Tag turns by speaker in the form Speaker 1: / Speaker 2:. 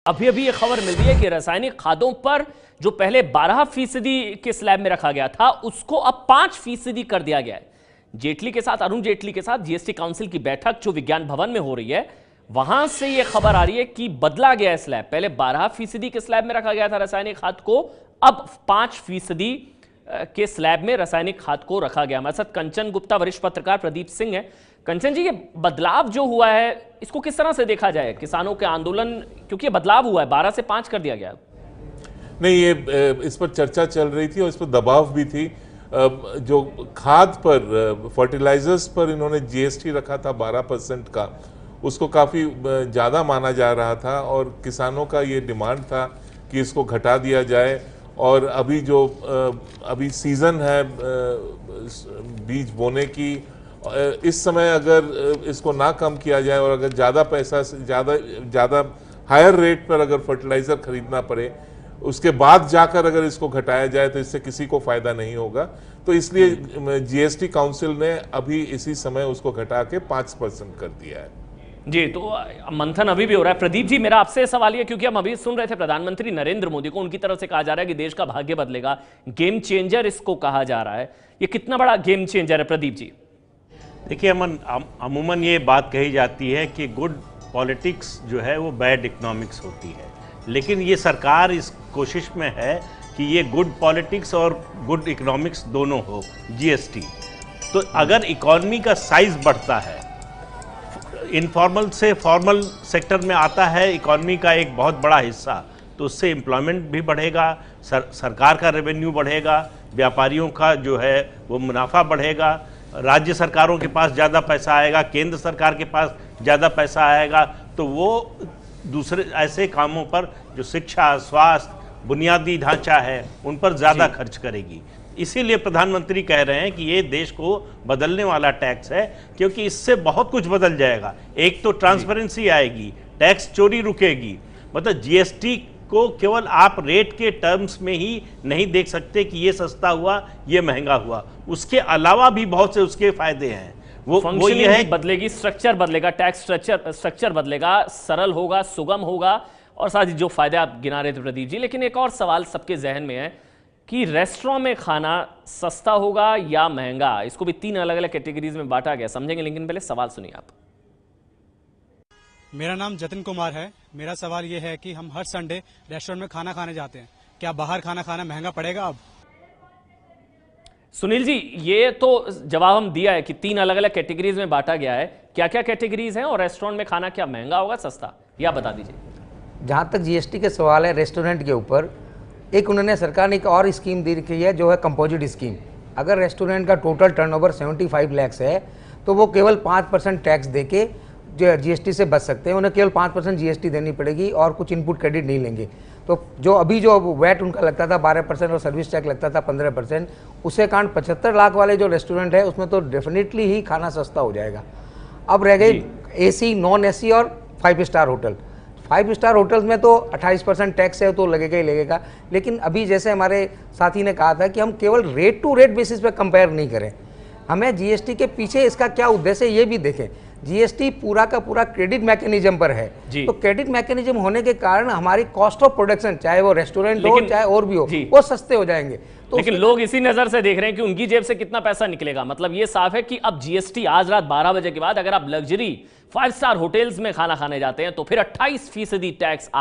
Speaker 1: अभी अभी ये खबर मिल रही है कि रासायनिक खादों पर जो पहले 12% के स्लैब में रखा गया था उसको अब 5% कर दिया गया है। जेटली के साथ, अरुण जेटली के साथ जीएसटी काउंसिल की बैठक जो विज्ञान भवन में हो रही है, वहां से यह खबर आ रही है कि बदला गया है स्लैब। पहले 12% के स्लैब में रखा गया था रासायनिक खाद को, अब 5% के स्लैब में रासायनिक खाद को रखा गया। हमारे साथ कंचन गुप्ता, वरिष्ठ पत्रकार प्रदीप सिंह है। कंचन जी, ये बदलाव जो हुआ है इसको किस तरह से देखा जाए? किसानों के आंदोलन, क्योंकि ये बदलाव हुआ है, 12 से 5 कर दिया गया।
Speaker 2: नहीं, ये इस पर चर्चा चल रही थी और इस पर दबाव भी थी। जो खाद पर, फर्टिलाइजर्स पर इन्होंने जीएसटी रखा था 12% का, उसको काफ़ी ज़्यादा माना जा रहा था और किसानों का ये डिमांड था कि इसको घटा दिया जाए। और अभी जो अभी सीज़न है बीज बोने की, इस समय अगर इसको ना कम किया जाए और अगर ज़्यादा पैसा, ज़्यादा हायर रेट पर अगर फर्टिलाइज़र खरीदना पड़े, उसके बाद जाकर अगर इसको घटाया जाए तो इससे किसी को फ़ायदा नहीं होगा। तो इसलिए जीएसटी काउंसिल ने अभी इसी समय उसको घटा के 5% कर दिया है।
Speaker 1: जी, तो मंथन अभी भी हो रहा है। प्रदीप जी, मेरा आपसे सवाल ये, क्योंकि हम अभी सुन रहे थे प्रधानमंत्री नरेंद्र मोदी को, उनकी तरफ से कहा जा रहा है कि देश का भाग्य बदलेगा, गेम चेंजर इसको कहा जा रहा है। ये कितना बड़ा गेम चेंजर है प्रदीप जी?
Speaker 3: देखिए, अमूमन ये बात कही जाती है कि गुड पॉलिटिक्स जो है वो बैड इकोनॉमिक्स होती है, लेकिन ये सरकार इस कोशिश में है कि ये गुड पॉलिटिक्स और गुड इकोनॉमिक्स दोनों हो। जीएसटी तो अगर इकोनॉमी का साइज बढ़ता है, इनफॉर्मल से फॉर्मल सेक्टर में आता है इकोनॉमी का एक बहुत बड़ा हिस्सा, तो उससे एम्प्लॉयमेंट भी बढ़ेगा, सरकार का रेवेन्यू बढ़ेगा, व्यापारियों का जो है वो मुनाफा बढ़ेगा, राज्य सरकारों के पास ज़्यादा पैसा आएगा, केंद्र सरकार के पास ज़्यादा पैसा आएगा, तो वो दूसरे ऐसे कामों पर जो शिक्षा, स्वास्थ्य, बुनियादी ढांचा है उन पर ज़्यादा खर्च करेगी। इसीलिए प्रधानमंत्री कह रहे हैं कि ये देश को बदलने वाला टैक्स है, क्योंकि इससे बहुत कुछ बदल जाएगा। एक तो ट्रांसपेरेंसी आएगी, टैक्स चोरी रुकेगी। मतलब जीएसटी को केवल आप रेट के टर्म्स में ही नहीं देख सकते कि ये सस्ता हुआ, ये महंगा हुआ, उसके अलावा भी बहुत से उसके फायदे हैं। वो ये है,
Speaker 1: बदलेगी, स्ट्रक्चर बदलेगा, टैक्स स्ट्रक्चर बदलेगा, सरल होगा, सुगम होगा, और साथ ही जो फायदे आप गिना रहे थे प्रदीप जी। लेकिन एक और सवाल सबके जहन में है कि रेस्टोरेंट में खाना सस्ता होगा या महंगा? इसको भी 3 अलग अलग कैटेगरीज में बांटा गया, समझेंगे, लेकिन पहले सवाल सुनिए आप।
Speaker 4: मेरा नाम जतिन कुमार है। मेरा सवाल ये है कि हम हर संडे रेस्टोरेंट में खाना खाने जाते हैं, क्या बाहर खाना खाना महंगा पड़ेगा अब?
Speaker 1: सुनील जी, ये तो जवाब हम दिया है कि 3 अलग अलग कैटेगरीज में बांटा गया है। क्या क्या कैटेगरीज हैं और रेस्टोरेंट में खाना क्या महंगा होगा, सस्ता, या बता दीजिए।
Speaker 5: जहाँ तक जीएसटी के सवाल है रेस्टोरेंट के ऊपर, एक उन्होंने सरकार ने एक और स्कीम दी रखी है जो है कंपोजिट स्कीम। अगर रेस्टोरेंट का टोटल टर्नओवर 75 लाख है तो वो केवल 5% टैक्स देके जो जीएसटी से बच सकते हैं। उन्हें केवल 5% जीएसटी देनी पड़ेगी और कुछ इनपुट क्रेडिट नहीं लेंगे। तो जो अभी जो वैट उनका लगता था 12% और सर्विस टैक्स लगता था 15%, उसके कारण 75 लाख वाले जो रेस्टोरेंट है उसमें तो डेफिनेटली ही खाना सस्ता हो जाएगा। अब रह गई एसी, नॉन एसी और 5 स्टार होटल। 5 स्टार होटल्स में तो 28% टैक्स है, तो लगेगा ही लगेगा। लेकिन अभी जैसे हमारे साथी ने कहा था कि हम केवल रेट टू रेट बेसिस पे कंपेयर नहीं करें, हमें जीएसटी के पीछे इसका क्या उद्देश्य है ये भी देखें। जीएसटी पूरा का पूरा क्रेडिट मैकेनिज्म पर है, तो क्रेडिट मैकेनिज्म होने के कारण हमारी कॉस्ट ऑफ प्रोडक्शन, चाहे वो रेस्टोरेंट हो चाहे और भी हो, वो सस्ते हो जाएंगे।
Speaker 1: तो लेकिन लोग इसी नजर से देख रहे हैं कि उनकी जेब से कितना पैसा निकलेगा। मतलब ये साफ है कि अब जीएसटी आज रात 12 बजे के बाद अगर आप लग्जरी 5 स्टार होटल्स में खाना खाने जाते हैं तो फिर 28% टैक्स आप